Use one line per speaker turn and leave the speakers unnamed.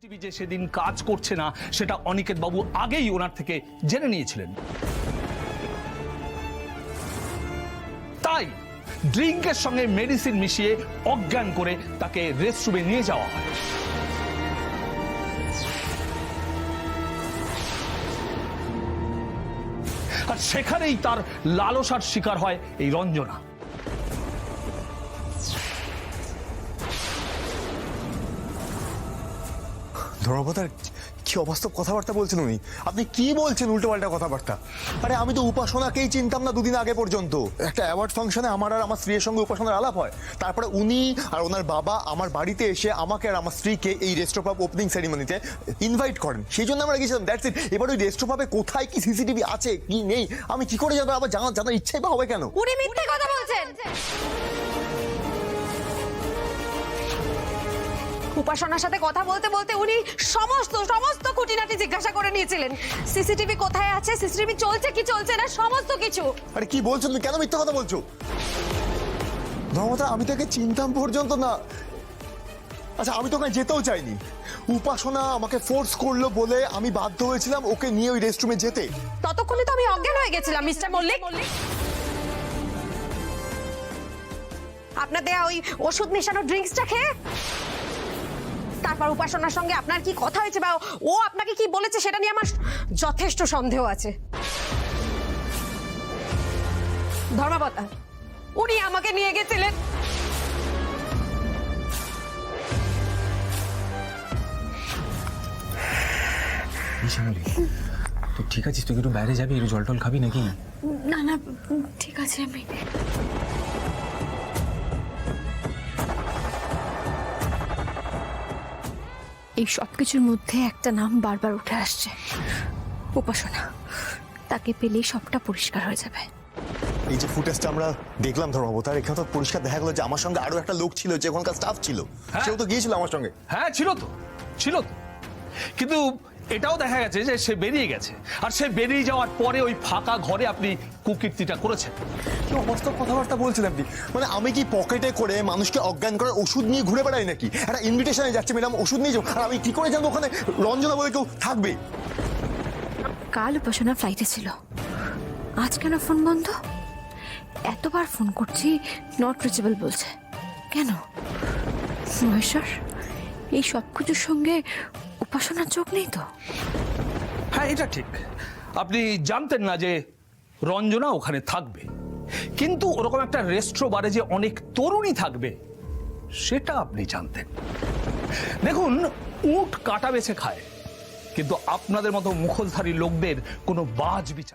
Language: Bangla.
সিসিটিভি যে সেদিন কাজ করছে না সেটা অনিকেত বাবু আগেই ওনার থেকে জেনে নিয়েছিলেন। তাই ড্রিঙ্কের সঙ্গে মেডিসিন মিশিয়ে অজ্ঞান করে তাকে রেস্টরুমে নিয়ে যাওয়া হয়। আর সেখানেই তার লালসার শিকার হয় এই রঞ্জনা।
ধর্মপতার কি অবাস্তব কথাবার্তা বলছেন উনি। আপনি কি বলছেন উল্টোপাল্টা কথাবার্তা? আরে আমি তো উপাসনাকেই চিনতাম না দুদিন আগে পর্যন্ত। একটা অ্যাওয়ার্ড ফাংশনে আমার আর আমার স্ত্রীর সঙ্গে উপাসনার আলাপ হয়, তারপরে উনি আর ওনার বাবা আমার বাড়িতে এসে আমাকে আর আমার স্ত্রীকে এই রেস্ট্রো পাব ওপেনিং সেরিমনিতে ইনভাইট করেন, সেই জন্য আমরা গেছিলাম, দ্যাটস ইট। এবার ওই রেস্ট্রো পাবে কোথায় কি সিসিটিভি আছে কি নেই আমি কি করে জানবো? আবার জানার ইচ্ছাই বা হবে কেন?
উনি মিথ্যে কথা বলছেন। উপাসনার সাথে কথা বলতে বলতে উনি সমস্ত খুঁটিনাটি জিজ্ঞাসা করে নিয়েছিলেন। সিসিটিভি কোথায় আছে, সিসিটিভি চলছে কি চলছে না, সমস্ত কিছু।
আরে কি বলছো তুমি? কেন মিথ্যা কথা বলছো? ধর্মপতা আমি তাকে চিনতাম পর্যন্ত না। আচ্ছা আমি তো ওখানে যেতেও চাইনি, উপাসনা আমাকে ফোর্স করলো বলে আমি বাধ্য হয়েছিলাম ওকে নিয়ে ওই রেস্টরুমে যেতে।
ততক্ষণে তো আমি অজ্ঞান হয়ে গেছিলাম মিস্টার মল্লিক। আপনার দেয়া ওই ওষুধ মেশানো ড্রিঙ্কসটা খেয়ে তারপর উপাসনার সঙ্গে আপনার কি কথা হয়েছে বা ও আপনাকে কি বলেছে সেটা নিয়ে আমার যথেষ্ট সন্দেহ আছে। ধর্মপতা উনি আমাকে নিয়ে গেছিলেন
তো ঠিক আছে, তুই একটু বাইরে যাবি, একটু জল টল খাবি নাকি?
না না ঠিক আছে। আমি এই সব কিছুর মধ্যে একটা নাম বারবার উঠে আসছে, উপাসনা। তাকে পেলেই সবটা পরিষ্কার হয়ে যাবে।
এই যে ফুটেজটা আমরা দেখলাম ধর্মপতার, এখানে তো পরিষ্কার দেখা গেল যে আমার সঙ্গে আরো একটা লোক ছিল, যে ওখানকার স্টাফ ছিল, সেও তো গিয়েছিল আমার সঙ্গে।
হ্যাঁ ছিল তো। কিন্তু এটাও দেখা গেছে যে সে বেরিয়ে গেছে, আর সে বেরিয়ে যাওয়ার পরে ওই ফাঁকা ঘরে আপনি কুকীর্তিটা করেছেন।
কি অবাস্তব কথাবার্তা বলছেন আপনি? মানে আমি কি পকেটে করে মানুষকে অজ্ঞান করার ওষুধ নিয়ে ঘুরে বেড়াই নাকি? একটা ইনভিটেশনে যাচ্ছে ম্যাডাম, ওষুধ নিয়ে যাও, আর আমি কি করে জানবো ওখানে রঞ্জনা বলে কেউ থাকবে?
কাল উপাসনা ফ্লাইটে ছিল, আজ কেন ফোন বন্ধ? এতবার ফোন করছি নট রিচেবল বলছে কেন? মহেশ্বর, এই সব কিছুর সঙ্গে উপাসনার চোখ নেই তো?
হ্যাঁ এটা ঠিক, আপনি জানতেন না যে রঞ্জনা ওখানে থাকবে, কিন্তু ওরকম একটা রেস্ট্রো বারে যে অনেক তরুণী থাকবে সেটা আপনি জানতেন। দেখুন, উট কাটা বেছে খায়, কিন্তু আপনাদের মতো মুখোশধারী লোকদের কোনো বাজ বিচার